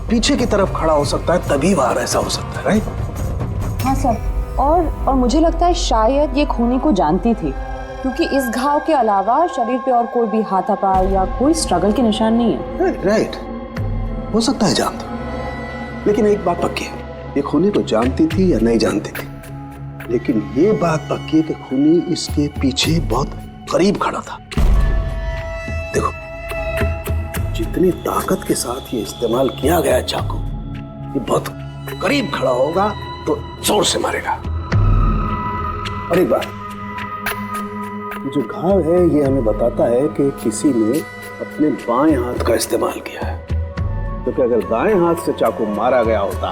पीछे की तरफ खड़ा हो सकता है, तभी बाहर ऐसा हो सकता है, राइट? हाँ सर, और मुझे लगता है शायद ये खूनी को जानती थी, क्योंकि इस घाव के अलावा शरीर पे और कोई भी हाथापाई या कोई स्ट्रगल के निशान नहीं है। राइट, हो सकता है जानती, लेकिन एक बात पक्की है, ये खूनी को जानती थी या नहीं जानती थी, लेकिन ये बात पक्की है कि खूनी इसके पीछे बहुत करीब खड़ा था। देखो, जितनी ताकत के साथ ये इस्तेमाल किया गया चाकू, ये बहुत करीब खड़ा होगा तो जोर से मारेगा। और एक बात, जो घाव है ये हमें बताता है कि किसी ने अपने बाएं हाथ का इस्तेमाल किया है, क्योंकि अगर दाएं हाथ से चाकू मारा गया होता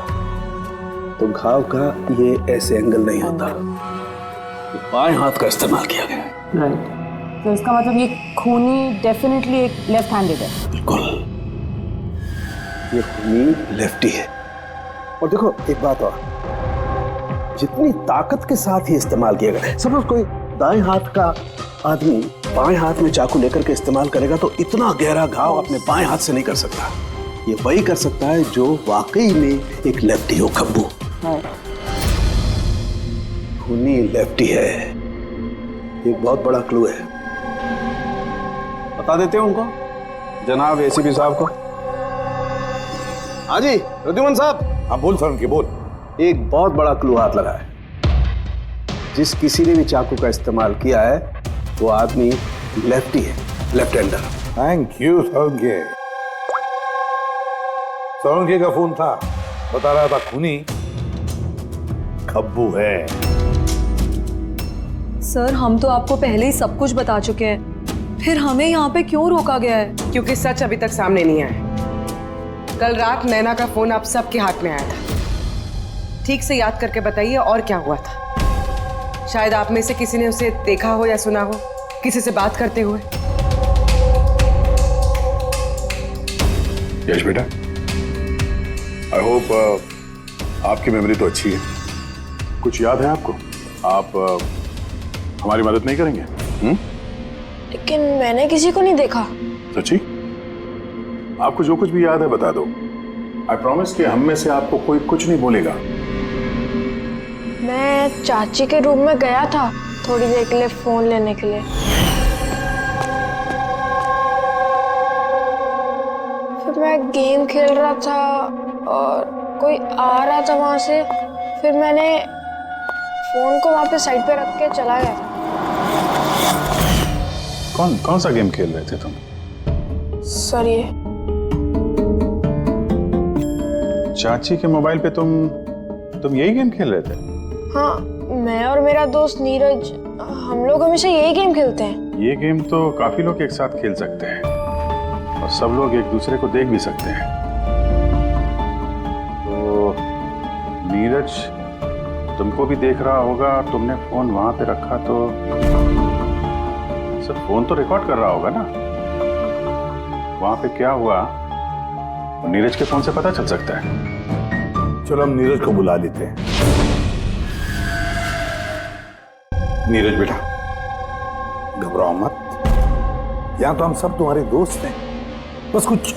तो घाव का ये ऐसे एंगल नहीं होता। तो बाएं हाथ का इस्तेमाल किया गया है। राइट, तो इसका मतलब ये खूनी डेफिनेटली एक लेफ्ट हैंडेड है। बिल्कुल, ये खूनी लेफ्टी है। और देखो एक बात और, जितनी ताकत के साथ ये इस्तेमाल किया गया, सपोज कोई दाएं हाथ का आदमी बाएं हाथ में चाकू लेकर के इस्तेमाल करेगा तो इतना गहरा घाव अपने बाएं हाथ से नहीं कर सकता। ये वही कर सकता है जो वाकई में एक लेफ्टी हो, खब्बू। खूनी लेफ्टी है, एक बहुत बड़ा क्लू है। बता देते हैं उनको, जनाब एसीपी साहब को। हाँ जी रुद्धिमान साहब। हाँ बोल सर, उनकी बोल। एक बहुत बड़ा क्लू हाथ लगा है। जिस किसी ने भी चाकू का इस्तेमाल किया है वो आदमी लेफ्टी है, left hander. Thank you Solanki. Solanki का फोन था, बता रहा था खूनी खब्बू है। सर हम तो आपको पहले ही सब कुछ बता चुके हैं, फिर हमें यहाँ पे क्यों रोका गया है? क्योंकि सच अभी तक सामने नहीं आया। कल रात नैना का फोन आप सबके हाथ में आया था। ठीक से याद करके बताइए और क्या हुआ था। शायद आप में से किसी ने उसे देखा हो या सुना हो किसी से बात करते हुए। यश बेटा, आई होप आपकी मेमोरी तो अच्छी है, कुछ याद है आपको? आप हमारी मदद नहीं करेंगे? लेकिन मैंने किसी को नहीं देखा। सच्ची? आपको जो कुछ भी याद है बता दो। आई प्रॉमिस कि हम में से आपको कोई कुछ नहीं बोलेगा। मैं चाची के रूम में गया था थोड़ी देर के लिए फोन लेने के लिए, फिर मैं गेम खेल रहा था और कोई आ रहा था वहां से, फिर मैंने फोन को वहां पे साइड पे रख के चला गया था। कौन सा गेम खेल रहे थे तुम? सर ये चाची के मोबाइल पे तुम यही गेम खेल रहे थे? हाँ, मैं और मेरा दोस्त नीरज, हम लोग हमेशा यही गेम खेलते हैं। ये गेम तो काफी लोग एक साथ खेल सकते हैं और सब लोग एक दूसरे को देख भी सकते हैं। तो नीरज तुमको भी देख रहा होगा, तुमने फोन वहां पे रखा तो सर फोन तो रिकॉर्ड कर रहा होगा ना, वहां पे क्या हुआ और नीरज के फोन से पता चल सकता है। चलो हम नीरज को बुला लेते हैं। नीरज बेटा घबराओ मत, यहां तो हम सब तुम्हारे दोस्त हैं, बस कुछ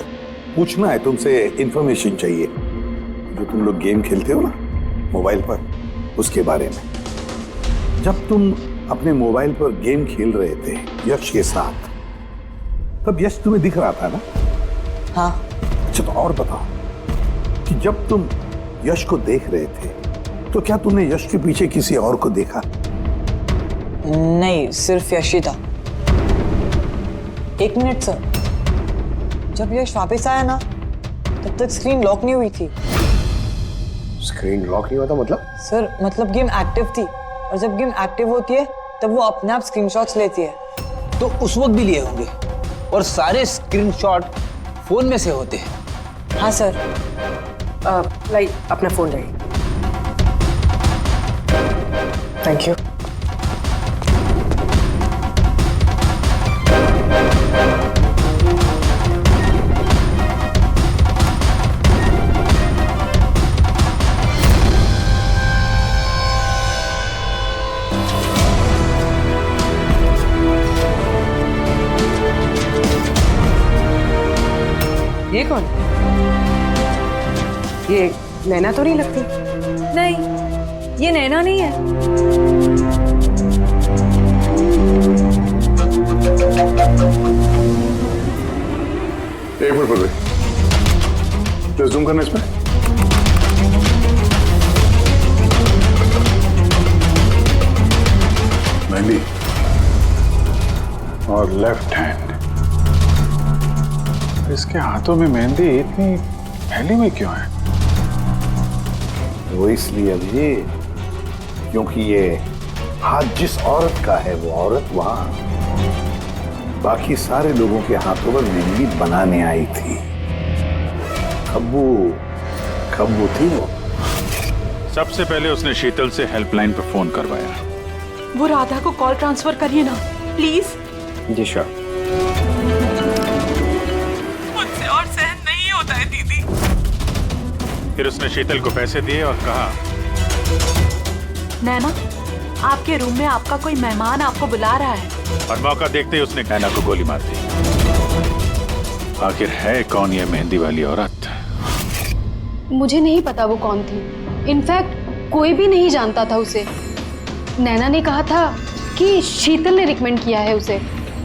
पूछना है तुमसे, इंफॉर्मेशन चाहिए। जो तुम लोग गेम खेलते हो ना मोबाइल पर, उसके बारे में। जब तुम अपने मोबाइल पर गेम खेल रहे थे यश के साथ, तब यश तुम्हें दिख रहा था ना? हाँ। अच्छा तो और बताओ कि जब तुम यश को देख रहे थे तो क्या तुमने यश के पीछे किसी और को देखा? नहीं, सिर्फ यश ही था। एक मिनट सर, जब यश वापस आया ना तब तक स्क्रीन लॉक नहीं हुई थी। स्क्रीन लॉक नहीं हुआ था मतलब? सर मतलब गेम एक्टिव थी, और जब गेम एक्टिव होती है तब वो अपने आप स्क्रीनशॉट्स लेती है। तो उस वक्त भी लिए होंगे, और सारे स्क्रीनशॉट फोन में से होते हैं। हाँ सर। लाई अपना फोन लाई। Thank you. ये कौन? ये नैना तो नहीं लगती? नहीं, ये नैना नहीं है। एक मिनट पकड़े, जूम करना इसमें। मेहंदी और लेफ्ट हैंड। इसके हाथों में मेहंदी इतनी फैली हुई क्यों है? वो इसलिए अभी क्योंकि ये हाथ जिस औरत का है वो औरत वहां बाकी सारे लोगों के हाथों पर मेहंदी बनाने आई थी। खब्बू थी वो। सबसे पहले उसने शीतल से हेल्पलाइन पर फोन करवाया। वो राधा को कॉल ट्रांसफर करिए ना प्लीज। Ji sure. मुझसे और सहन नहीं होता है दीदी। फिर उसने शीतल को पैसे दिए और कहा, नैना, आपके रूम में आपका कोई मेहमान आपको बुला रहा है। और मौका देखते ही उसने नैना को गोली मार दी। आखिर है कौन ये मेहंदी वाली औरत? मुझे नहीं पता वो कौन थी। इनफैक्ट कोई भी नहीं जानता था उसे। नैना ने कहा था कि शीतल ने रिकमेंड किया है उसे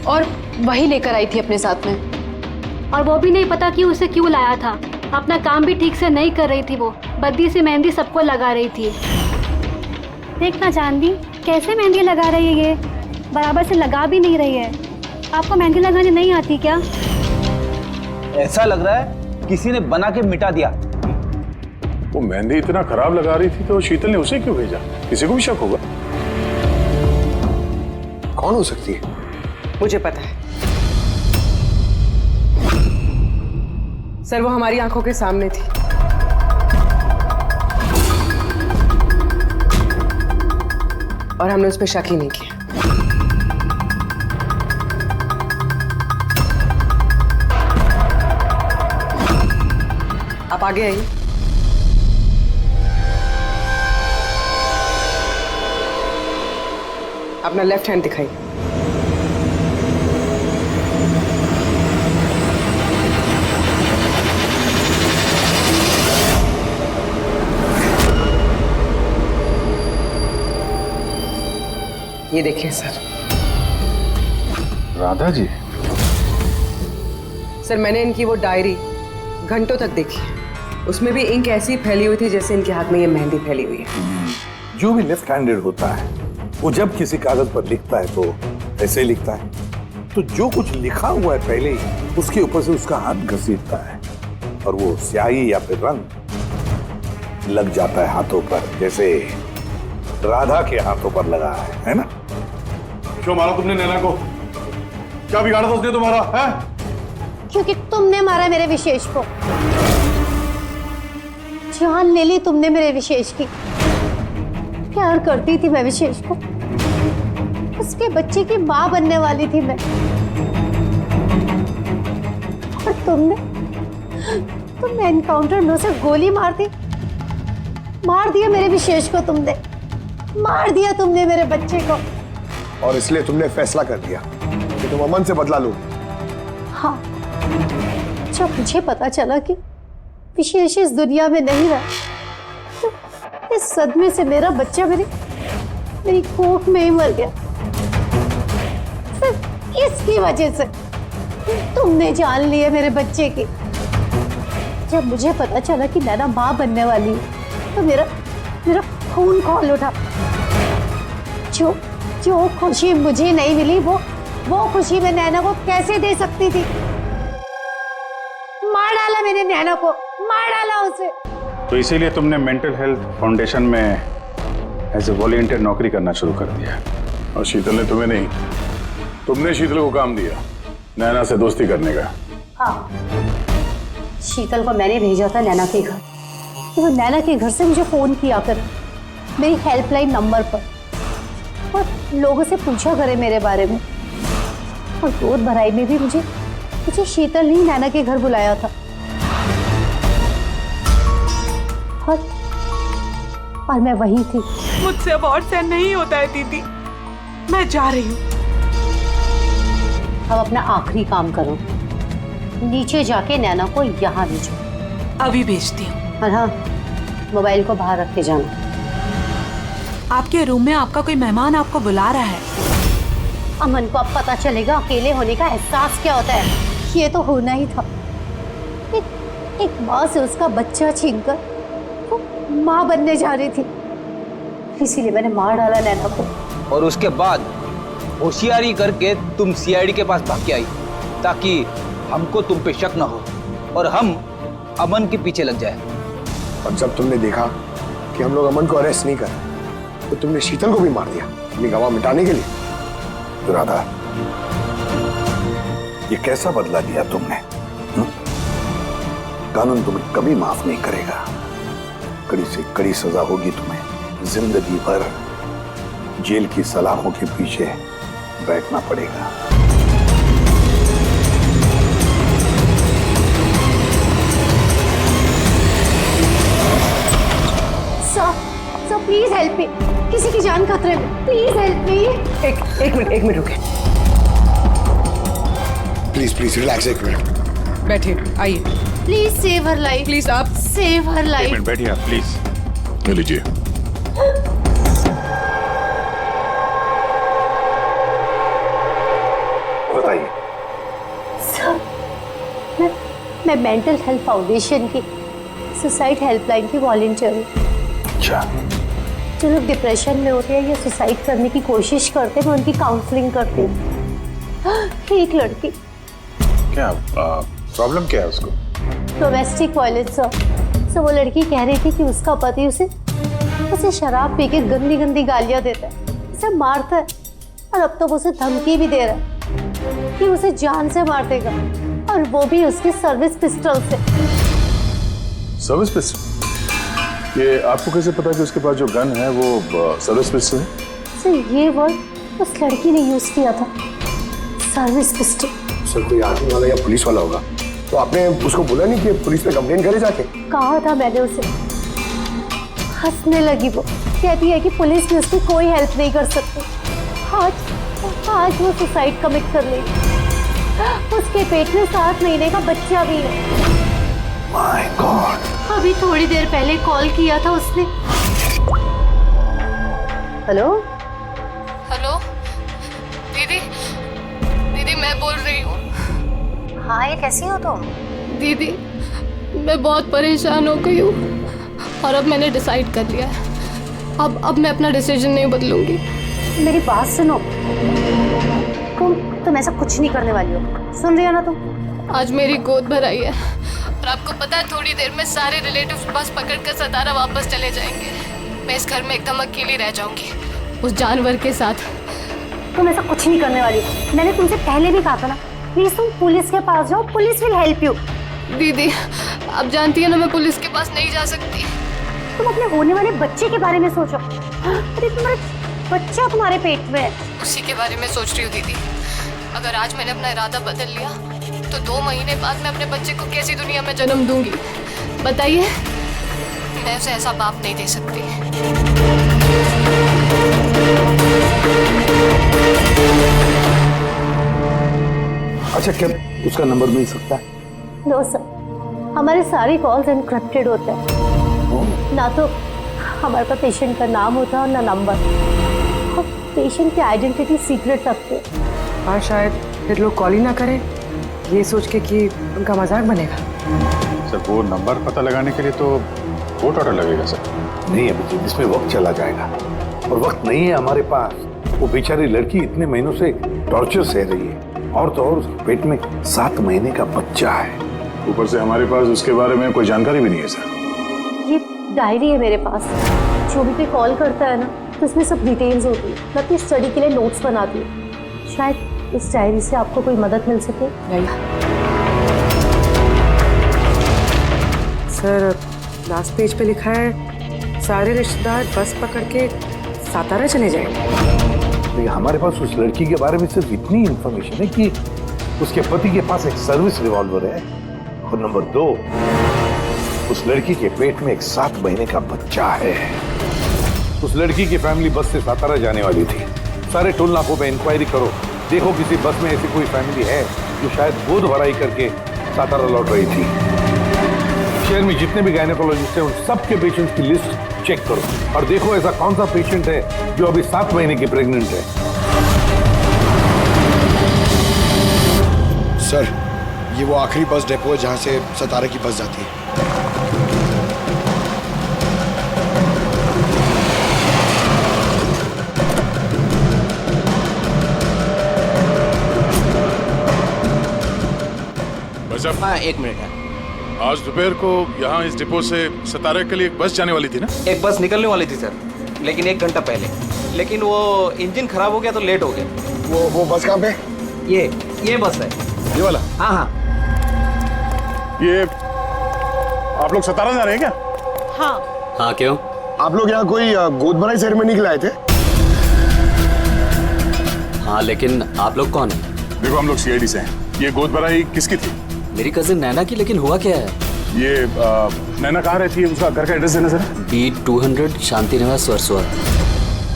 और वही लेकर आई थी अपने साथ में। और वो भी नहीं पता कि उसे क्यों लाया था। अपना काम भी ठीक से नहीं कर रही थी वो, बद्दी से मेहंदी सबको लगा रही थी। देखना चांदी, कैसे मेहंदी लगा रही है ये, बराबर से लगा भी नहीं रही है। आपको मेहंदी लगाने नहीं आती क्या? ऐसा लग रहा है किसी ने बना के मिटा दिया। वो मेहंदी इतना खराब लगा रही थी तो शीतल ने उसे क्यों भेजा? किसी को भी शक होगा। कौन हो सकती है? मुझे पता है सर, वो हमारी आंखों के सामने थी। और हमने उस पर शक ही नहीं किया। आप आगे आइए। अपना लेफ्ट हैंड दिखाइए। ये देखिए सर। राधा जी? सर, मैंने इनकी वो डायरी घंटों तक देखी है। उसमें भी इंक ऐसी फैली हुई थी जैसे इनके हाथ में ये मेहंदी फैली हुई है। जो भी लेफ्ट हैंडेड होता है वो जब किसी कागज पर लिखता है तो ऐसे ही लिखता है। तो जो कुछ लिखा हुआ है पहले ही उसके ऊपर से उसका हाथ घसीटता है और वो स्याही या फिर रंग लग जाता है हाथों पर, जैसे राधा के हाथों पर लगा है ना? क्यों मारा तुमने नैना को? क्या बिगाड़ा था उसने तुम्हारा? है? क्योंकि तुमने मारा मेरे विशेष को। जान ले ली तुमने मेरे विशेष की। प्यार करती थी मैं विशेष को, उसके बच्चे की मां बनने वाली थी मैं। और तुमने एनकाउंटर में उसे गोली मार दिया मेरे विशेष को। तुमने मार दिया तुमने मेरे बच्चे को। और इसलिए तुमने फैसला कर लिया कि तुम अमन से बदला लो? हाँ, जब मुझे पता चला कि विशेष इस दुनिया में नहीं रहा, तो इस सदमे से मेरा बच्चा मेरी कोख में ही मर गया। सिर्फ इसकी वजह से तुमने जान लिया मेरे बच्चे की। जब मुझे पता चला कि नैना मां बनने वाली है तो मेरा खून खौल उठा। जो खुशी मुझे नहीं मिली वो खुशी मैं नैना को कैसे दे सकती थी? मार डाला मैंने नैना को, मार डाला उसे। तो इसीलिए तुमने मेंटल हेल्थ फाउंडेशन में एज ए वॉलंटियर नौकरी करना शुरू कर दिया। और शीतल ने तुम्हें नहीं, तुमने शीतल को काम दिया नैना से दोस्ती करने का। हाँ, शीतल को मैंने भेजा था नैना के घर। तो वो नैना के घर से मुझे फोन किया कर मेरी हेल्पलाइन नंबर पर और लोगों से पूछा करे मेरे बारे में। और गोद भराई में भी मुझे शीतल ने नैना के घर बुलाया था। और मैं वही थी। मुझसे अब और सहन नहीं होता है दीदी, मैं जा रही हूँ। अब अपना आखिरी काम करो, नीचे जाके नैना को यहाँ भेजो। अभी भेजती हूँ। और हाँ, मोबाइल को बाहर रख के जाना। आपके रूम में आपका कोई मेहमान आपको बुला रहा है। अमन को अब पता चलेगा अकेले होने का एहसास क्या होता है। ये तो होना ही था। एक माँ से उसका बच्चा छीनकर वो माँ बनने जा रही थी, इसीलिए मैंने मार डाला नैना को। और उसके बाद होशियारी करके तुम सीआईडी के पास भाग के आई ताकि हमको तुम पे शक ना हो और हम अमन के पीछे लग जाए। और जब तुमने देखा कि हम लोग अमन को अरेस्ट नहीं कर रहे तो तुमने शीतल को भी मार दिया अपनी गवाह मिटाने के लिए। राधा, ये कैसा बदला लिया तुमने? कानून तुम्हें कभी माफ नहीं करेगा। कड़ी से कड़ी सजा होगी तुम्हें। जिंदगी भर जेल की सलाखों के पीछे बैठना पड़ेगा। सर प्लीज हेल्प मी, किसी की जान खतरे में, प्लीज हेल्प मी। एक मिनट रुके। प्लीज रिलैक्स, एक मिनट बैठिए, आइए। Please save her life, please आप सेव हर लाइफ। बैठिए आप प्लीज। लीजिए। बताइए। सर, मैं मेंटल हेल्थ फाउंडेशन की सुसाइड हेल्पलाइन की वॉलंटियर हूँ। अच्छा। जो लोग डिप्रेशन में होते हैं या सुसाइड करने की कोशिश करते हैं, मैं उनकी काउंसलिंग करती हूँ। एक लड़की। क्या प्रॉब्लम क्या है उसको? Domestic violence sir. वो लड़की कह रही थी कि उसका पति उसे शराब पी के गंदी गंदी गालियां देता है, उसे मारता है और अब तो वो उसे धमकी भी दे रहा है कि उसे जान से मार देगा, और वो भी उसकी सर्विस पिस्टल से। Service pistol? ये आपको कैसे पता कि उसके पास जो गन है वो सर्विस पिस्टल है? सर, ये वर्ड उस लड़की ने यूज किया था, सर्विस पिस्टल। सर, कोई आर्मी वाला या पुलिस वाला होगा, तो आपने उसको बोला नहीं कि पुलिस पे कंप्लेंट करे जाके? कहा था मैंने उसे। हंसने लगी वो, कहती है कि पुलिस भी उसकी कोई हेल्प नहीं कर सकती। आज वो सुसाइड कमिट कर लेगी। उसके पेट में 7 महीने का बच्चा भी है। My God. अभी थोड़ी देर पहले कॉल किया था उसने। हेलो हेलो दीदी मैं बोल रही हूँ। हाँ, ये कैसी हो तुम? दीदी, मैं बहुत परेशान हो गई हूँ और अब मैंने डिसाइड कर लिया है। अब मैं अपना डिसीजन नहीं बदलूंगी। मेरी बात सुनो, तुम ऐसा कुछ नहीं करने वाली हो, सुन रही हो ना तुम? आज मेरी गोद भर आई है और आपको पता है थोड़ी देर में सारे रिलेटिव्स बस पकड़कर सतारा वापस चले जाएंगे। मैं इस घर में एकदम अकेली रह जाऊंगी उस जानवर के साथ। तुम ऐसा कुछ नहीं करने वाली हो, मैंने तुमसे पहले भी कहा था ना। प्लीज तुम पुलिस के पास जाओ, पुलिस विल हेल्प यू। दीदी, आप जानती है ना मैं पुलिस के पास नहीं जा सकती। तुम अपने होने वाले बच्चे के बारे में सोचो। अरे तुम्हारा बच्चा तुम्हारे पेट में है। उसी के बारे में सोच रही हूँ दीदी। अगर आज मैंने अपना इरादा बदल लिया तो 2 महीने बाद मैं अपने बच्चे को कैसी दुनिया में जन्म दूंगी बताइए। मैं उसे ऐसा बाप नहीं दे सकती। अच्छा, क्या उसका नंबर मिल सकता है? नो सर, हमारे सारे कॉल्स एनक्रिप्टेड होते हैं। ना तो हमारे पास पेशेंट का नाम होता है और ना नंबर। पेशेंट की आइडेंटिटी सीक्रेट रखते हैं। और शायद फिर लोग कॉल ही ना करें, ये सोच के कि उनका मजाक बनेगा। सर, वो नंबर पता लगाने के लिए तो बहुत ऑर्डर लगेगा सर। नहीं अभिजीत, इसमें वक्त चला जाएगा और वक्त नहीं है हमारे पास। वो बेचारी लड़की इतने महीनों से टॉर्चर सह रही है और तो और उसके पेट में 7 महीने का बच्चा है। ऊपर से हमारे पास उसके बारे में कोई जानकारी भी नहीं है सर। ये डायरी है मेरे पास, जो भी कोई कॉल करता है ना तो इसमें सब डिटेल्स होती है। मैं अपनी स्टडी के लिए नोट्स बनाती हूँ, शायद इस डायरी से आपको कोई मदद मिल सके। सर, लास्ट पेज पे लिखा है सारे रिश्तेदार बस पकड़ के सातारा चले जाएंगे। हमारे पास उस लड़की के बारे में सिर्फ इतनी इंफॉर्मेशन है कि उसके पति के पास एक सर्विस रिवॉल्वर है और नंबर 2, उस लड़की के पेट में एक 7 महीने का बच्चा है। उस लड़की की फैमिली बस से सातारा जाने वाली थी। सारे टोल नाकों पे इंक्वायरी करो, देखो किसी बस में ऐसी कोई फैमिली है जो शायद गोद भराई करके सातारा लौट रही थी। शहर में जितने भी गायनेकोलॉजिस्ट हैं उन सबके पेशेंट्स की लिस्ट चेक करो और देखो ऐसा कौन सा पेशेंट है जो अभी 7 महीने की प्रेग्नेंट है। सर, ये वो आखिरी बस डिपो है जहां से सतारा की बस जाती है। हाँ, 1 मिनट है। आज दोपहर को यहाँ इस डिपो से सतारा के लिए एक बस जाने वाली थी ना? एक बस निकलने वाली थी सर, लेकिन 1 घंटा पहले। लेकिन वो इंजन खराब हो गया तो लेट हो गया। वो बस कहाँ पे? ये बस है। ये वाला? हाँ हाँ। ये आप लोग सतारा जा रहे हैं क्या? हाँ क्यों? आप लोग यहाँ कोई गोद भराई सेरेमनी के लिए आए थे? हाँ, लेकिन आप लोग कौन हैं? देखो, हम लोग सीआईडी से हैं। ये गोद भराई किसकी थी? मेरी कजिन नैना की, लेकिन हुआ क्या है? ये नैना कहाँ रहती है? उसका घर का एड्रेस देना सर। B200 शांति निवास वर्सोवा।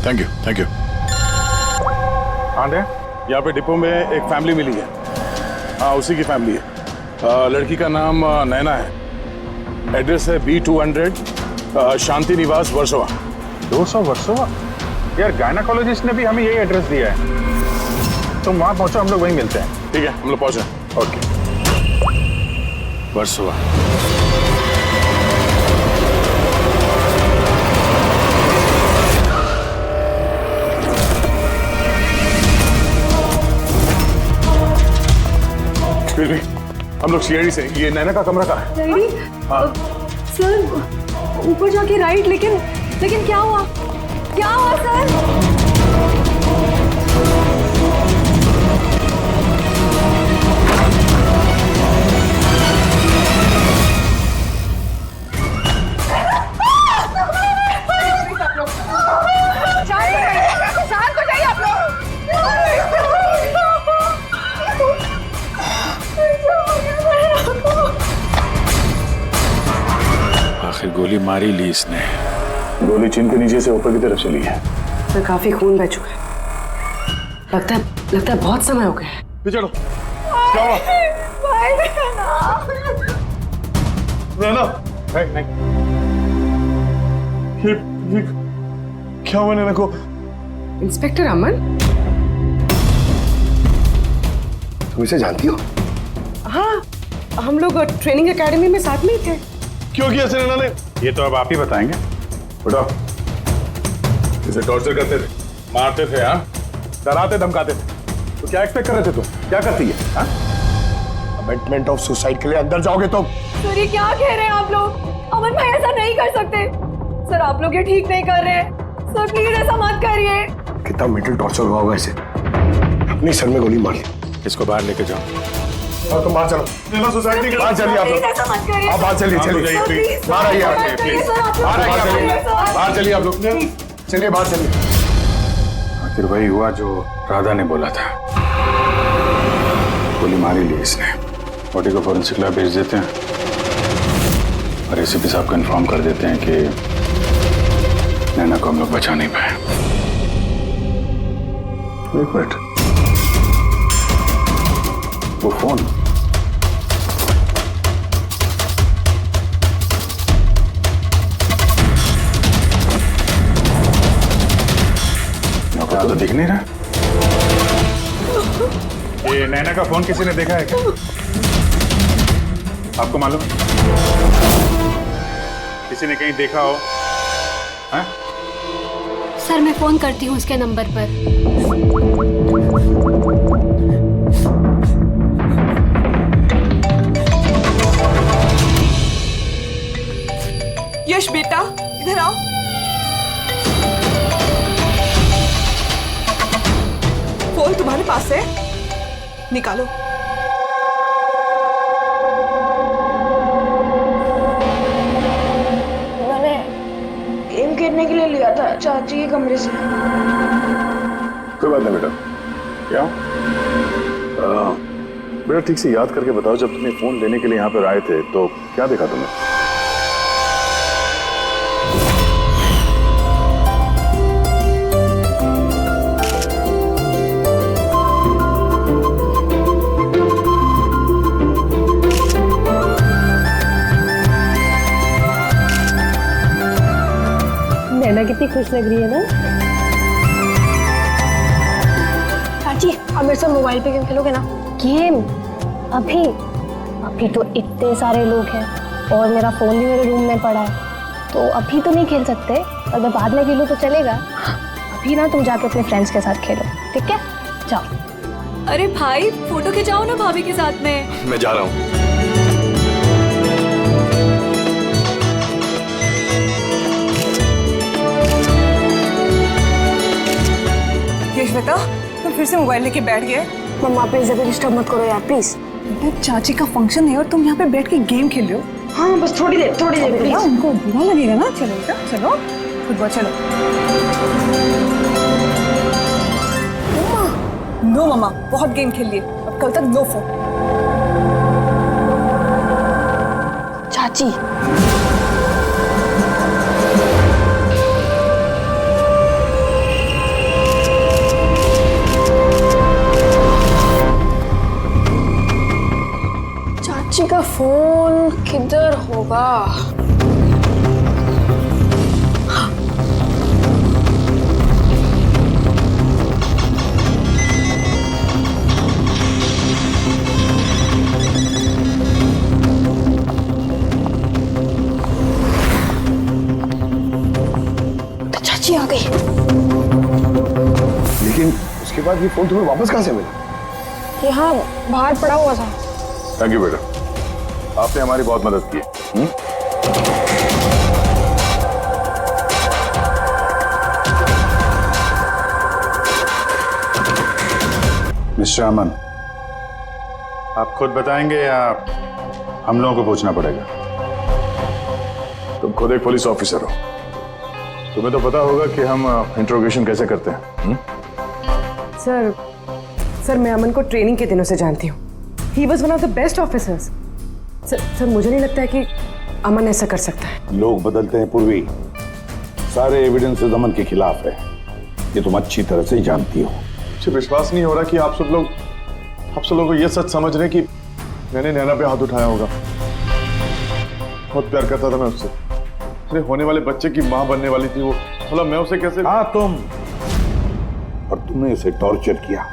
Thank you. आंटे, यहाँ पे डिपो में एक फैमिली मिली है। हाँ, उसी की फैमिली है। लड़की का नाम नैना है। एड्रेस है B200 शांति निवास वर्सोवा। 200 वर्सोवा? यार गायनेकोलॉजिस्ट ने भी हमें यही एड्रेस दिया है। तुम वहां पहुंचो, हम लोग वहीं मिलते हैं। ठीक है, हम लोग पहुंचे। ओके। वर्सोवा। फिर भी हम लोग सीआईडी से। ये नैना का कमरा कहाँ है? डैडी, सर ऊपर जाके राइट, लेकिन क्या हुआ सर? आखिर गोली मारी ली इसने। गोली चिन के नीचे से ऊपर की तरफ चली है। तो काफी खून बह चुका है। लगता है बहुत समय हो गया है। चलो, क्या हुआ? नैना, नहीं। ये क्या हुआ नैना को? इंस्पेक्टर अमन, तुम इसे जानती हो? हाँ, हम लोग ट्रेनिंग एकेडमी में साथ में ही थे। क्यों किया ऐसे नैना ने? ये तो अब आप ही बताएंगे। उठाओ। इसे टॉर्चर करते थे, मारते थे, हाँ, डराते धमकाते थे। तो क्या एक्सपेक्ट कर रहे थे तुम? क्या करती है? हाँ? अमेंडमेंट ऑफ सुसाइड के लिए अंदर जाओगे तो? सर, ये क्या कह रहे हैं आप लोग? अमन भाई ऐसा नहीं कर सकते। सर, आप लोग ये ठीक नहीं कर रहे हैं। सर प्लीज ऐसा मत करिए। कितना मेंटल टॉर्चर हुआ होगा इसे। अपनी सर में गोली मारी। इसको बाहर लेके जाओ। और तुम बाहर चलो। सोसाइटी के बाहर चलिए आप लोग। आप बाहर चलिए। बाहर आइए आप। बाहर चलिए आप लोग। चलिए बाहर चलिए। आखिर वही हुआ जो राधा ने बोला था। गोली मारी ली इसने। बॉडी को फॉरेंसिक लैब भेज देते हैं और एसीपी साहब को इन्फॉर्म कर देते हैं कि नैना को हम लोग बचा नहीं पाए। एक मिनट, वो फोन। तो दिख नहीं रहा। ये नैना का फोन किसी ने देखा है क्या? आपको मालूम है? किसी ने कहीं देखा हो? हाँ? सर, मैं फोन करती हूँ उसके नंबर पर। यश बेटा, इधर आओ। फोन तुम्हारे पास है? निकालो। मैंने गेम खेलने के लिए लिया था चाची के कमरे से। कोई बात नहीं बेटा। क्या बेटा, ठीक से याद करके बताओ, जब तुम्हें फोन लेने के लिए यहाँ पर आए थे तो क्या देखा तुमने? नैना कितनी खुश लग रही है ना। चाची अब मेरे साथ मोबाइल पे गेम खेलोगे ना? गेम? अभी अभी तो इतने सारे लोग हैं और मेरा फोन भी मेरे रूम में पड़ा है, तो अभी तो नहीं खेल सकते। अगर बाद में खेलो तो चलेगा। अभी ना तुम जाके अपने फ्रेंड्स के साथ खेलो, ठीक है? जाओ। अरे भाई फोटो खिंचाओ ना भाभी के साथ में। मैं जा रहा हूँ। श्वेता, तुम फिर से मोबाइल लेके बैठ गए। मम्मा प्लीज अभी डिस्टर्ब मत करो यार, प्लीज। चाची का फंक्शन है और तुम यहाँ पे बैठ के गेम खेल रहे हो। हाँ बस थोड़ी देर प्लीज। उनको बुरा लगेगा ना। चलो बेटा चलो, फुटबॉल चलो। नो मम्मा, बहुत गेम खेल लिए, अब कल तक नो फोन। चाची चाची का फोन किधर होगा? तो चाची आ गई। लेकिन उसके बाद ये फोन तुम्हें वापस कहाँ से मिला? यहाँ बाहर पड़ा हुआ था। थैंक यू बेटा, आपने हमारी बहुत मदद की। मिस्टर अमन, आप खुद बताएंगे या हम लोगों को पूछना पड़ेगा? तुम खुद एक पुलिस ऑफिसर हो, तुम्हें तो पता होगा कि हम इंट्रोगेशन कैसे करते हैं। सर मैं अमन को ट्रेनिंग के दिनों से जानती हूँ। He was one of the best officers. Sir मुझे नहीं लगता है कि अमन ऐसा कर सकता है। लोग बदलते हैं पूर्वी, सारे एविडेंसेस अमन के खिलाफ है, ये तुम अच्छी तरह से जानती हो। मुझे विश्वास नहीं हो रहा कि आप सब लोग ये सच समझ रहे हैं कि मैंने नैना पे हाथ उठाया होगा। बहुत प्यार करता था मैं उससे। मेरे होने वाले बच्चे की माँ बनने वाली थी वो, मतलब मैं उसे कैसे। हाँ तुम, और तुमने उसे टॉर्चर किया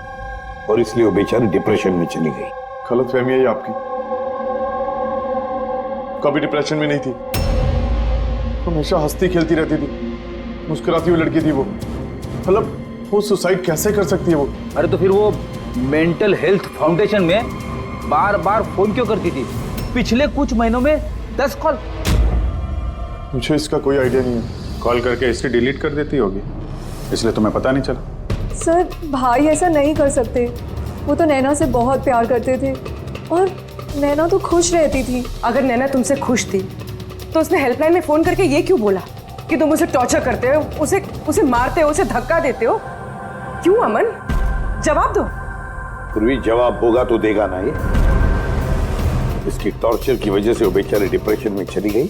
और इसलिए वो बेचारी डिप्रेशन में चली गई। गलतफहमी है ये आपकी, कभी डिप्रेशन में नहीं थी, हमेशा हंसती खेलती रहती थी, मुस्कुराती हुई लड़की थी वो। मतलब वो सुसाइड कैसे कर सकती है वो? अरे तो फिर वो मेंटल हेल्थ फाउंडेशन में बार बार फोन क्यों करती थी? पिछले कुछ महीनों में 10 कॉल। मुझे इसका कोई आइडिया नहीं है। कॉल करके हिस्ट्री डिलीट कर देती होगी, इसलिए तुम्हें पता नहीं चला। सर भाई ऐसा नहीं कर सकते, वो तो नैना से बहुत प्यार करते थे और नैना तो खुश रहती थी। अगर नैना तुमसे खुश थी तो उसने हेल्पलाइन में फोन करके ये क्यों बोला कि तुम उसे टॉर्चर करते हो, उसे मारते हो, उसे धक्का देते हो? क्यों अमन, जवाब दो। पूर्वी जवाब होगा तो देगा ना ये। इसकी टॉर्चर की वजह से वो बेचारी डिप्रेशन में चली गई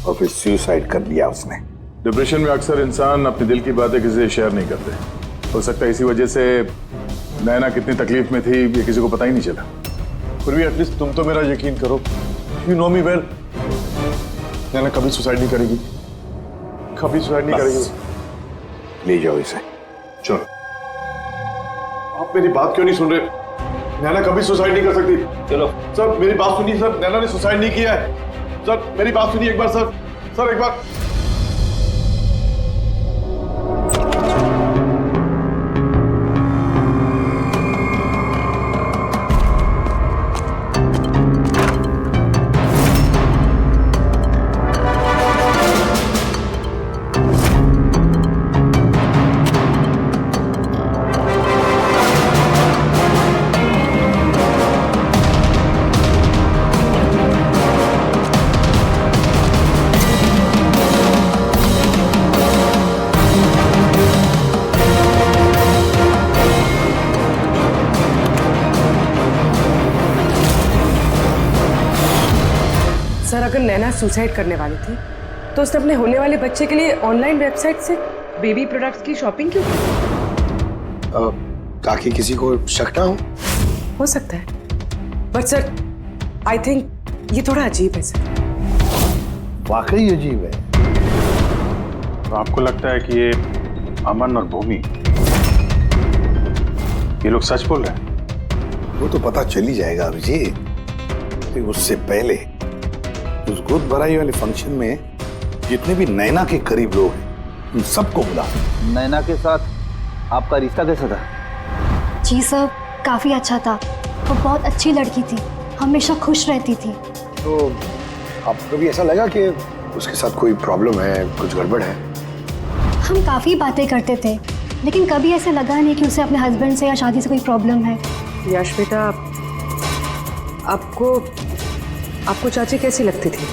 और फिर सुसाइड कर लिया उसने। डिप्रेशन में अक्सर इंसान अपने दिल की बातें किसी से शेयर नहीं करते। हो सकता है इसी वजह से नैना कितनी तकलीफ में थी ये किसी को पता ही नहीं चला। फिर भी एटलीस्ट तुम तो मेरा यकीन करो, यू नो मी वेल। नैना कभी सुसाइड नहीं करेगी, कभी सुसाइड नहीं करेगी। ले जाओ इसे, चलो। आप मेरी बात क्यों नहीं सुन रहे? नैना कभी सुसाइड नहीं कर सकती। चलो सर मेरी बात सुनिए सर, नैना ने सुसाइड नहीं किया है। सर मेरी बात सुनिए एक बार सर, सर एक बार। सर अगर नैना सुसाइड करने वाली थी तो उसने अपने होने वाले बच्चे के लिए ऑनलाइन वेबसाइट से बेबी प्रोडक्ट्स की शॉपिंग क्यों की? ताकि किसी को शक ना हो सकता है, बट सर आई थिंक ये थोड़ा अजीब है सर। वाकई अजीब है। तो आपको लगता है कि ये अमन और भूमि ये लोग सच बोल रहे हैं? वो तो पता चल ही जाएगा अभिजीत। लेकिन उससे पहले उस गोद भराई वाले फंक्शन में जितने भी नैना के करीब लोग हैं उन सबको बुला। नैना के साथ आपका रिश्ता कैसा था? जी सर, काफ़ी अच्छा था। वो बहुत अच्छी लड़की थी, हमेशा खुश रहती थी। तो आपको भी ऐसा लगा कि उसके साथ कोई प्रॉब्लम है, कुछ गड़बड़ है? हम काफ़ी बातें करते थे, लेकिन कभी ऐसे लगा नहीं कि उसे अपने हस्बैंड से या शादी से कोई प्रॉब्लम है। यश बेटा, आपको चाची कैसी लगती थी?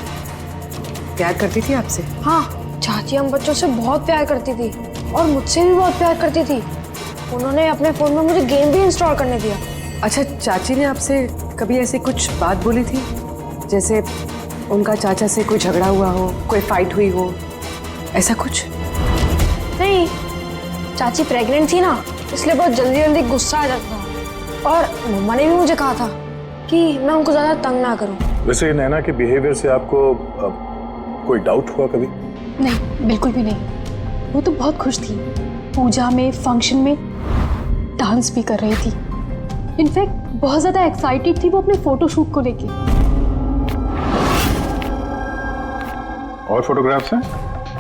प्यार करती थी आपसे? हाँ, चाची हम बच्चों से बहुत प्यार करती थी और मुझसे भी बहुत प्यार करती थी। उन्होंने अपने फोन में मुझे गेम भी इंस्टॉल करने दिया। अच्छा, चाची ने आपसे कभी ऐसी कुछ बात बोली थी, जैसे उनका चाचा से कोई झगड़ा हुआ हो, कोई फाइट हुई हो, ऐसा कुछ? नहीं, चाची प्रेग्नेंट थी ना, इसलिए बहुत जल्दी जल्दी गुस्सा आ जाता था। और मम्मा ने भी मुझे कहा था कि मैं उनको ज्यादा तंग ना करूं। वैसे नैना के बिहेवियर से आपको कोई डाउट हुआ कभी? नहीं, बिल्कुल भी नहीं। वो तो बहुत खुश थी, पूजा में, फंक्शन में डांस भी कर रही थी। इनफैक्ट बहुत ज्यादा एक्साइटेड थी वो अपने फोटोशूट को लेके। और फोटोग्राफ्स हैं?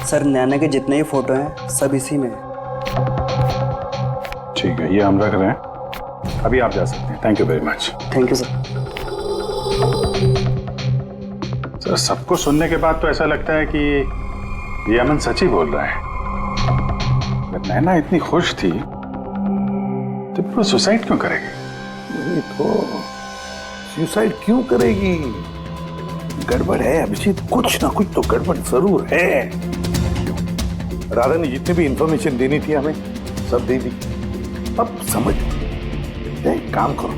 सर, नैना के जितने ही फोटो हैं सब इसी में है। ठीक है, ये हम रख रहे हैं। अभी आप जा सकते हैं। Thank you very much. Thank you sir. Sir, सबको सुनने के बाद तो ऐसा लगता है कि ये अमन सच ही बोल रहा है। अगर नैना इतनी खुश थी तो वो सुसाइड क्यों करेगी? नहीं तो सुसाइड क्यों करेगी? गड़बड़ है अभिजीत, कुछ ना कुछ तो गड़बड़ जरूर है। राधा ने जितनी भी इंफॉर्मेशन देनी थी हमें सब दे दी। अब समझ, एक काम करो,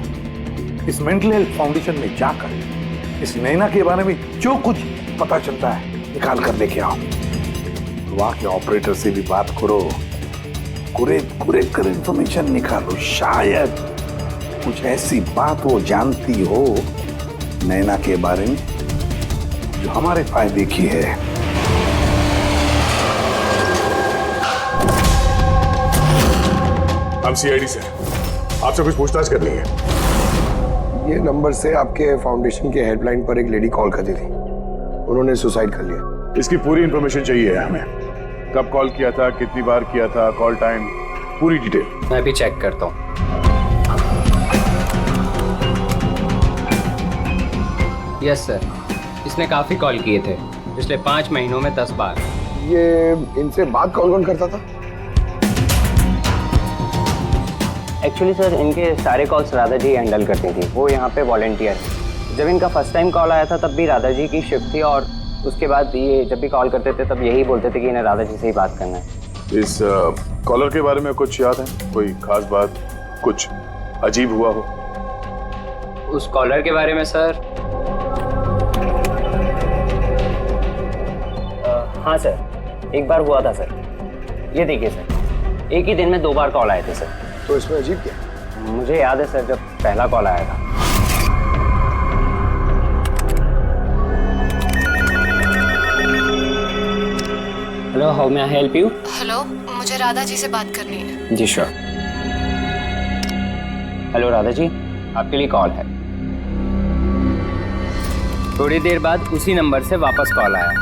इस मेंटल हेल्थ फाउंडेशन में जाकर इस नैना के बारे में जो कुछ पता चलता है निकाल कर लेके आओ। वहां के ऑपरेटर से भी बात करो, कुरे कर इंफॉर्मेशन निकालो। शायद कुछ ऐसी बात वो जानती हो नैना के बारे में जो हमारे फायदे की है। हम सीआईडी से आपसे कुछ पूछताछ करनी है। ये नंबर से आपके फाउंडेशन के हेल्पलाइन पर एक लेडी कॉल करती थी, उन्होंने सुसाइड कर लिया। इसकी पूरी इंफॉर्मेशन चाहिए हमें। कब कॉल किया था, कितनी बार किया था, कॉल टाइम, पूरी डिटेल। मैं भी चेक करता हूँ। यस सर, इसने काफ़ी कॉल किए थे पिछले 5 महीनों में 10 बार। ये इनसे बात कौन कौन करता था? एक्चुअली सर, इनके सारे कॉल्स राधा जी हैंडल करती थी। वो यहाँ पे वॉलंटियर है। जब इनका फर्स्ट टाइम कॉल आया था तब भी राधा जी की शिफ्ट थी, और उसके बाद ये जब भी कॉल करते थे तब यही बोलते थे कि इन्हें राधा जी से ही बात करना है। इस कॉलर के बारे में कुछ याद है? कोई खास बात, कुछ अजीब हुआ हो? उस कॉलर के बारे में सर, हाँ सर, एक बार हुआ था सर। ये देखिए सर, एक ही दिन में 2 बार कॉल आए थे सर। तो इसमें अजीब क्या? मुझे याद है सर, जब पहला कॉल आया था। Hello, how may I help you? Hello, मुझे राधा जी से बात करनी है। जी श्योर। हेलो राधा जी, आपके लिए कॉल है। थोड़ी देर बाद उसी नंबर से वापस कॉल आया।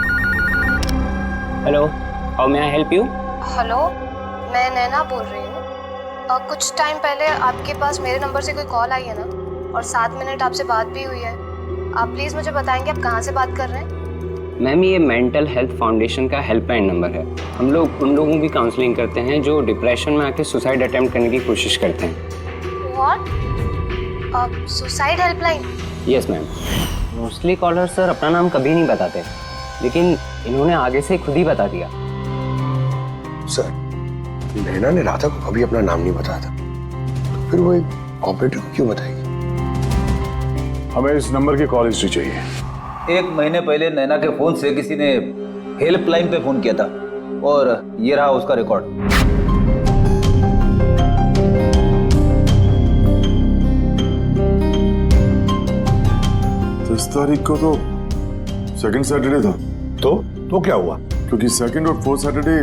Hello, how may I help you? Hello, मैं नैना बोल रही हूँ। कुछ टाइम पहले आपके पास मेरे नंबर से कोई कॉल आई है ना, और 7 मिनट आपसे बात भी हुई है। आप प्लीज़ मुझे बताएंगे आप कहाँ से बात कर रहे हैं? मैम, ये मेंटल हेल्थ फाउंडेशन का हेल्पलाइन नंबर है। हम लोग उन लोगों की काउंसलिंग करते हैं जो डिप्रेशन में आके सुसाइड अटेम्प्ट करने की कोशिश करते हैं। What? Suicide helpline? Yes ma'am. Mostly caller sir अपना नाम कभी नहीं बताते, लेकिन इन्होंने आगे से खुद ही बता दिया। सर, नैना ने राधा को कभी अपना नाम नहीं बताया था, तो फिर वो एक ऑपरेटर को क्यों बताएगी? हमें इस नंबर की कॉल हिस्ट्री चाहिए। 1 महीने पहले नैना के फोन से किसी ने हेल्पलाइन पे फोन किया था, और ये रहा उसका रिकॉर्ड। 10 तारीख को तो सेकंड सैटरडे था। तो क्या हुआ? क्योंकि सेकंड और फोर्थ सैटरडे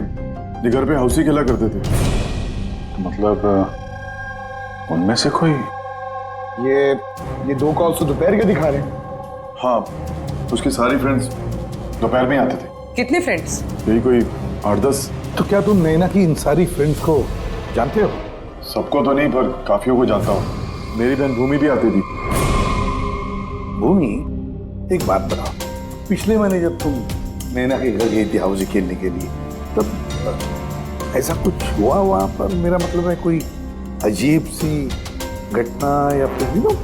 ये घर पे हाउसी खेला करते थे। मतलब उनमें से कोई? ये 2 कॉल्स तो दोपहर के दिखा रहे हैं। हाँ, उसकी सारी फ्रेंड्स दोपहर में आते थे। कितने फ्रेंड्स? यही कोई 8-10। तो क्या तुम नैना की इन सारी फ्रेंड्स को जानते हो? सबको तो नहीं, पर काफियों को जानता हूँ। मेरी बहन भूमि भी आती थी। भूमि, एक बात बताओ, पिछले महीने जब तुम नैना के घर गई थी हाउसी खेलने के लिए, तब ऐसा कुछ हुआ वहां पर? मेरा मतलब है कोई अजीब सी घटना या फिर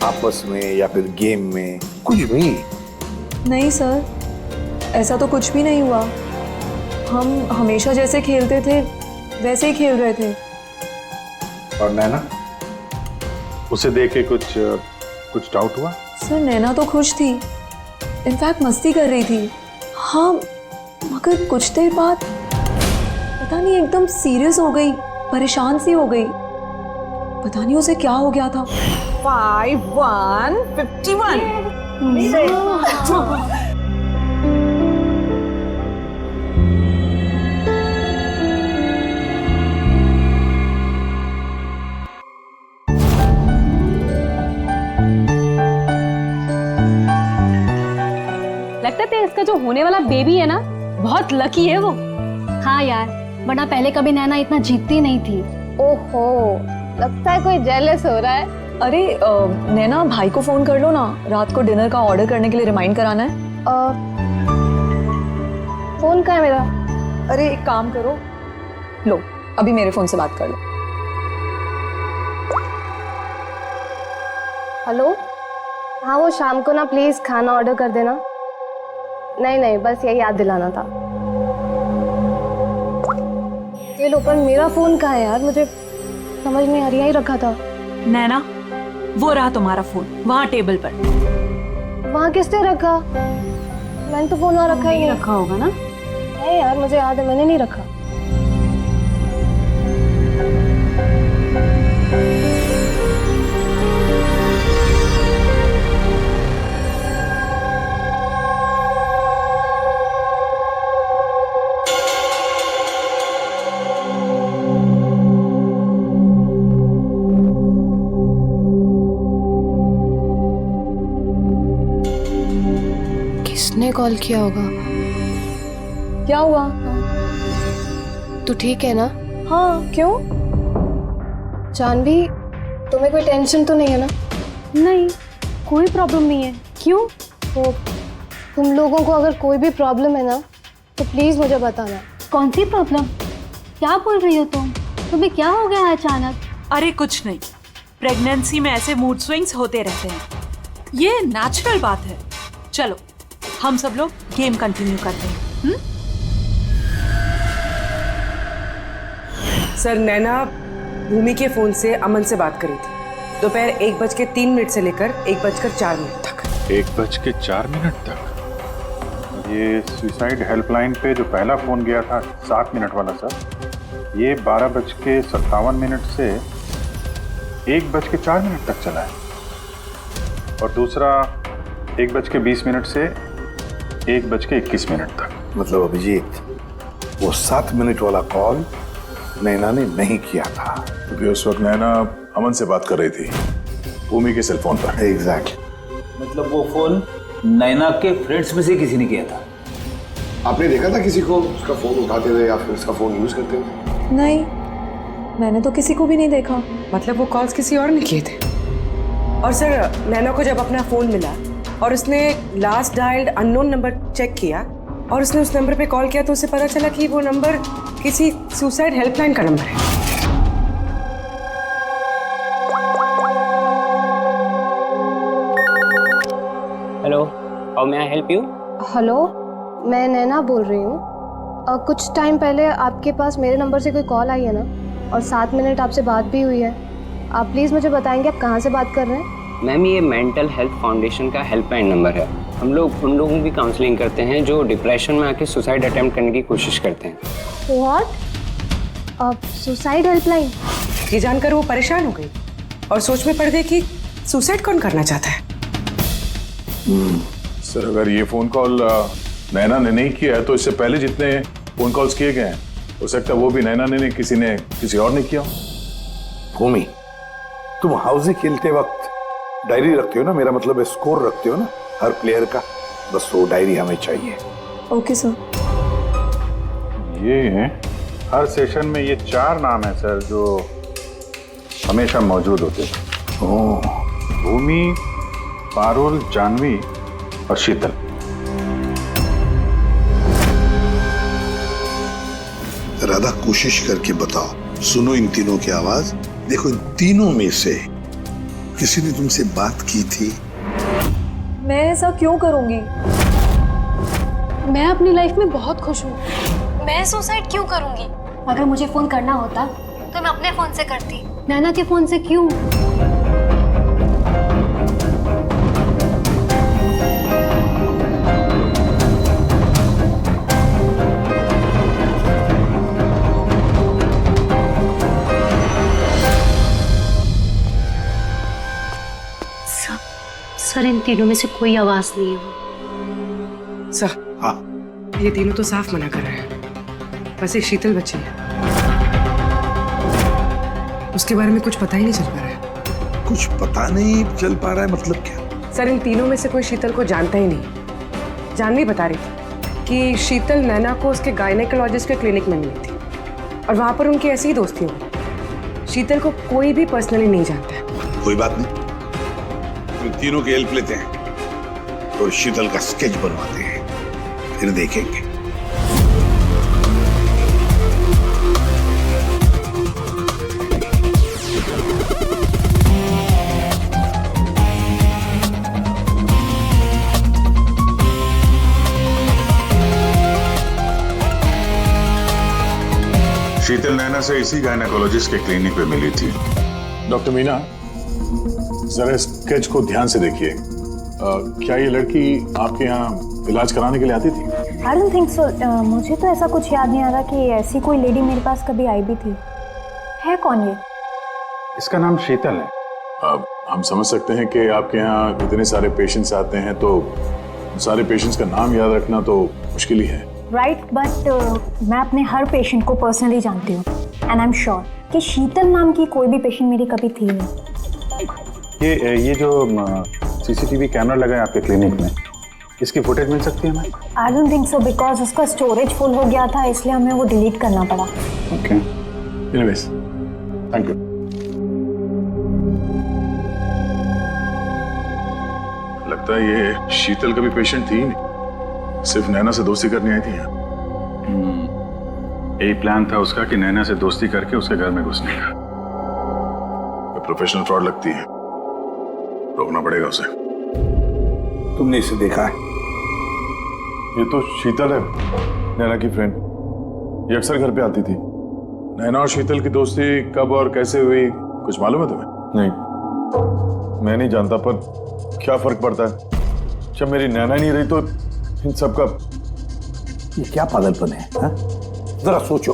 आपस में या फिर गेम में कुछ भी? नहीं सर, ऐसा तो कुछ भी नहीं हुआ। हम हमेशा जैसे खेलते थे वैसे ही खेल रहे थे। और नैना, उसे देख के कुछ डाउट हुआ? सर नैना तो खुश थी, इनफैक्ट मस्ती कर रही थी। हाँ, मगर कुछ देर बाद पता नहीं एकदम सीरियस हो गई, परेशान सी हो गई। पता नहीं उसे क्या हो गया था। 5151। लगता है इसका जो होने वाला बेबी है ना, बहुत लकी है वो। हाँ यार, वरना पहले कभी नैना इतना जीतती नहीं थी। ओहो, लगता है कोई जेलस हो रहा है। अरे नैना, भाई को फोन कर लो ना, रात को डिनर का ऑर्डर करने के लिए रिमाइंड कराना है। फोन कहाँ है मेरा? अरे एक काम करो, लो अभी मेरे फोन से बात कर लो। हेलो, हाँ वो शाम को ना प्लीज खाना ऑर्डर कर देना। नहीं, बस यही याद दिलाना था। ये लो, पर मेरा फोन कहाँ है यार, मुझे समझ नहीं आ रही। यही रखा था। नैना, वो रहा तुम्हारा फोन वहाँ टेबल पर। वहाँ किसने रखा? मैंने तो फोन वहाँ रखा ही नहीं। रखा होगा ना? नहीं यार, मुझे याद है मैंने नहीं रखा। किसने कॉल किया होगा? क्या हुआ? तू ठीक है ना? हाँ, क्यों? जानवी, तुम्हें कोई टेंशन तो नहीं है ना? नहीं, कोई प्रॉब्लम नहीं है। क्यों? तो तुम लोगों को अगर कोई भी प्रॉब्लम है ना, तो प्लीज मुझे बताना। कौन सी प्रॉब्लम? क्या बोल रही हो तुम? तुम्हें क्या हो गया अचानक? अरे कुछ नहीं, प्रेगनेंसी में ऐसे मूड स्विंग्स होते रहते हैं, ये नेचुरल बात है। चलो हम सब लोग गेम कंटिन्यू करते हैं। सर, नैना भूमि के फोन से अमन से बात करी थी दोपहर 1:03 से लेकर 1:04 तक। 1:04 तक? ये सुसाइड हेल्पलाइन पे जो पहला फोन गया था 7 मिनट वाला सर, ये 12:57 से 1:04 तक चला है, और दूसरा 1:20 से 1:21 तक। मतलब अभिजीत, वो 7 मिनट वाला कॉल नैना ने नहीं किया था, क्योंकि उस वक्त नैना अमन से बात कर रही थी भूमि के सेल फोन पर। एग्जैक्टली। मतलब वो फोन नैना के फ्रेंड्स में से किसी ने किया था? आपने देखा था किसी को उसका फोन उठाते हुए या फिर उसका फोन यूज करते हुए? नहीं, मैंने तो किसी को भी नहीं देखा। मतलब वो कॉल्स किसी और ने किए थे? और सर, नैना को जब अपना फोन मिला और उसने last dialled unknown number check किया और उसने उस नंबर पे कॉल किया, तो उसे पता चला कि वो नंबर किसी सुसाइड हेल्पलाइन का नंबर है। Hello, how may I help you? Hello, मैं नैना बोल रही हूँ। कुछ टाइम पहले आपके पास मेरे नंबर से कोई कॉल आई है ना, और 7 मिनट आपसे बात भी हुई है। आप प्लीज़ मुझे बताएंगे आप कहाँ से बात कर रहे हैं? मैम, ये मेंटल हेल्थ फाउंडेशन का हेल्पलाइन नंबर है। हम लोग उन लोगों की काउंसलिंग करते हैं जो डिप्रेशन में आके सुसाइड अटेम्प्ट करने की कोशिश करते हैं। व्हाट? Suicide helpline? ये जानकर वो परेशान हो गई और सोच में पड़ गई कि सुसाइड कौन करना चाहता है। सर, अगर ये फोन कॉल नैना ने नहीं किया है, तो इससे पहले जितने फोन कॉल्स किए गए हैं हो सकता है वो भी नैना ने किसी और ने किया हो। भूमि, तुम हाउसी खेलते वक्त डायरी रखते हो ना, मेरा मतलब है स्कोर रखते हो ना हर प्लेयर का, बस वो डायरी हमें चाहिए। Okay sir. ये है हर सेशन में ये 4 नाम है सर जो हमेशा मौजूद होते हैं। ओह, भूमि, पारुल, जानवी और शीतल। राधा कोशिश करके बताओ, सुनो इन तीनों की आवाज। देखो इन तीनों में से किसी ने तुमसे बात की थी? मैं ऐसा क्यों करूंगी? मैं अपनी लाइफ में बहुत खुश हूँ। मैं सुसाइड क्यों करूंगी? अगर मुझे फोन करना होता तो मैं अपने फोन से करती, नैना के फोन से क्यों? सर इन तीनों में से कोई आवाज नहीं है। सर, हाँ, ये तीनों तो साफ मना कर रहे हैं, बस एक शीतल बची है, उसके बारे में कुछ पता ही नहीं चल पा रहा है। कुछ पता नहीं चल पा रहा है मतलब क्या? सर, इन तीनों में से कोई शीतल को जानता ही नहीं। जानवी बता रही थी कि शीतल नैना को उसके गायनेकोलॉजिस्ट के क्लिनिक में मिली थी और वहां पर उनकी ऐसी ही दोस्ती हुई। शीतल को कोई भी पर्सनली नहीं जानता है। कोई बात नहीं, तीनों की हेल्प लेते हैं और शीतल का स्केच बनवाते हैं, फिर देखेंगे। शीतल नैना से इसी गायनेकोलॉजिस्ट के क्लिनिक पे मिली थी। डॉक्टर मीना, जरा स्केच को ध्यान से देखिए। क्या ये लड़की आपके यहाँ इलाज कराने के लिए आती थी? I don't think so. मुझे तो ऐसा कुछ याद नहीं आ रहा कि ऐसी कोई लेडी मेरे पास कभी आई भी थी। है कौन ये? इसका नाम शीतल है। अब हम समझ सकते हैं कि आपके यहाँ इतने सारे पेशेंट्स आते हैं तो सारे पेशेंट्स का नाम याद रखना तो मुश्किल ही है। राइट, बट मैं अपने हर पेशेंट को पर्सनली जानती हूँ एंड आई एम श्योर कि शीतल नाम की कोई भी पेशेंट मेरी कभी थी नहीं। ये जो सीसीटीवी कैमरा लगा है आपके क्लिनिक में, इसकी फुटेज मिल सकती है हमें? I don't think so, because उसका स्टोरेज फुल हो गया था, इसलिए हमें वो डिलीट करना पड़ा। Okay, anyways, thank you. लगता है ये शीतल कभी पेशेंट थी नहीं, सिर्फ नैना से दोस्ती करने आई थी यहाँ। यही प्लान था उसका कि नैना से दोस्ती करके उसके घर में घुसने का। प्रोफेशनल फ्रॉड लगती है, रोकना पड़ेगा उसे। तुमने इसे देखा है? ये तो शीतल है, नैना की फ्रेंड। ये अक्सर घर पे आती थी। नैना और शीतल की दोस्ती कब और कैसे हुई, कुछ मालूम है तुम्हें? नहीं, मैं नहीं जानता, पर क्या फर्क पड़ता है? जब मेरी नैना नहीं रही तो इन सब का। ये क्या पागलपन है, हा? जरा सोचो,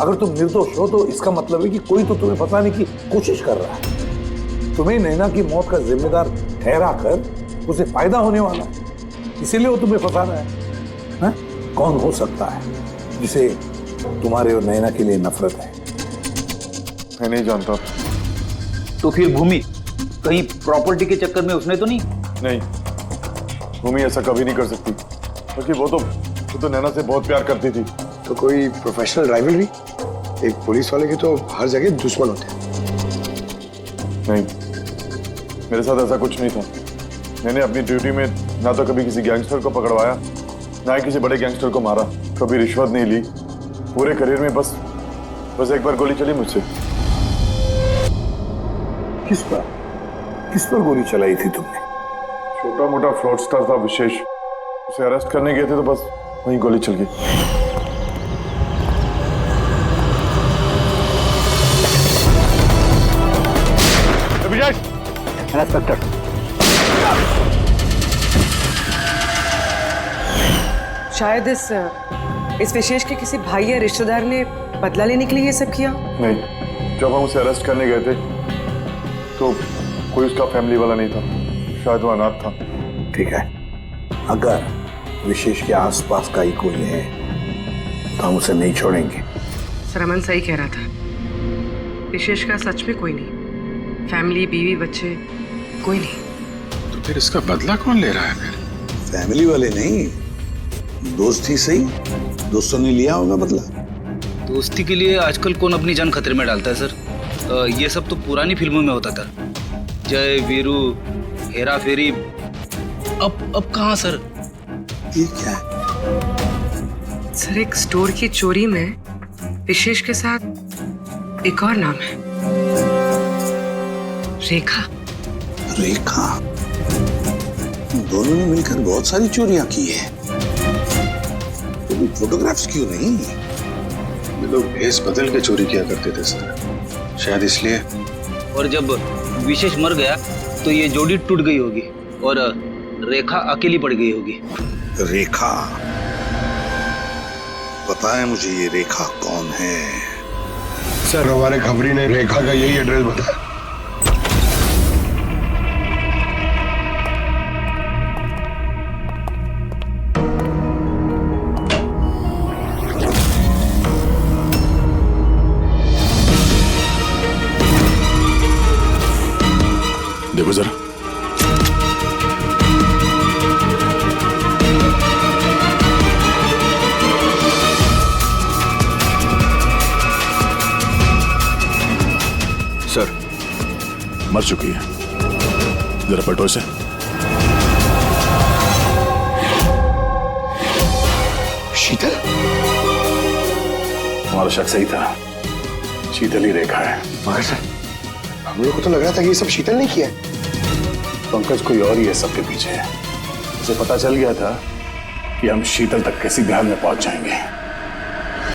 अगर तुम निर्दोष हो तो इसका मतलब है कि कोई तो तुम्हें फंसाने की कोशिश कर रहा है। तुम्हें नैना की मौत का जिम्मेदार ठहरा कर उसे फायदा होने वाला है, इसीलिए वो तुम्हें फंसा रहा है। हा? कौन हो सकता है जिसे तुम्हारे और नैना के लिए नफरत है? मैं नहीं जानता। तो फिर भूमि कहीं प्रॉपर्टी के चक्कर में उसने तो नहीं? नहीं, भूमि ऐसा कभी नहीं कर सकती, क्योंकि वो तो नैना से बहुत प्यार करती थी। तो कोई प्रोफेशनल राइवलरी? एक पुलिस वाले के तो हर जगह दुश्मन होते हैं। नहीं, मेरे साथ ऐसा कुछ नहीं था। मैंने अपनी ड्यूटी में ना तो कभी किसी गैंगस्टर को पकड़वाया, ना ही किसी बड़े गैंगस्टर को मारा, कभी रिश्वत नहीं ली। पूरे करियर में बस एक बार गोली चली मुझसे। किस पर गोली चलाई थी तुमने? छोटा मोटा फ्रॉडस्टर था विशेष, उसे अरेस्ट करने गए थे तो बस वहीं गोली चल गई। इंस्पेक्टर, शायद इस विशेष के किसी भाई या रिश्तेदार ने बदला लेने के लिए ये सब किया। नहीं, जब हम उसे अरेस्ट करने गए थे तो कोई उसका फैमिली वाला नहीं था, शायद वो अनाथ था। ठीक है, अगर विशेष के आसपास का ही कोई है तो हम उसे नहीं छोड़ेंगे। सर अमन सही कह रहा था, विशेष का सच में कोई नहीं, फैमिली, बीवी, बच्चे, कोई नहीं। तो फिर इसका बदला कौन ले रहा है फिर? फैमिली वाले नहीं, दोस्त ही सही, दोस्तों ने लिया होगा बदला। दोस्ती के लिए आजकल कौन अपनी जान खतरे में डालता है सर? ये सब तो पुरानी फिल्मों में होता था, जय वीरू, हेरा फेरी। अब कहाँ सर? ये क्या है? सर एक स्टोर की चोरी में विशेष के साथ एक और नाम है, रेखा। रेखा? दोनों ने मिलकर बहुत सारी चोरियां की है, तो फोटोग्राफ्स क्यों नहीं? ये लोग भेस बदल के चोरी किया करते थे सर, शायद इसलिए। और जब विशेष मर गया तो ये जोड़ी टूट गई होगी और रेखा अकेली पड़ गई होगी। रेखा? पता है मुझे ये रेखा कौन है। सर हमारे खबरी ने रेखा का यही एड्रेस बताया। देखो जरा, सर मर चुकी है, जरा पलटो इसे। शीतल? हमारा शक सही था, शीतल ही रेखा है। मगर सर हम लोग को तो लग रहा था कि ये सब शीतल ने किया है। पंकज कोई और ही है सबके पीछे। उसे पता चल गया था कि हम शीतल तक किसी भी हाल में पहुंच जाएंगे।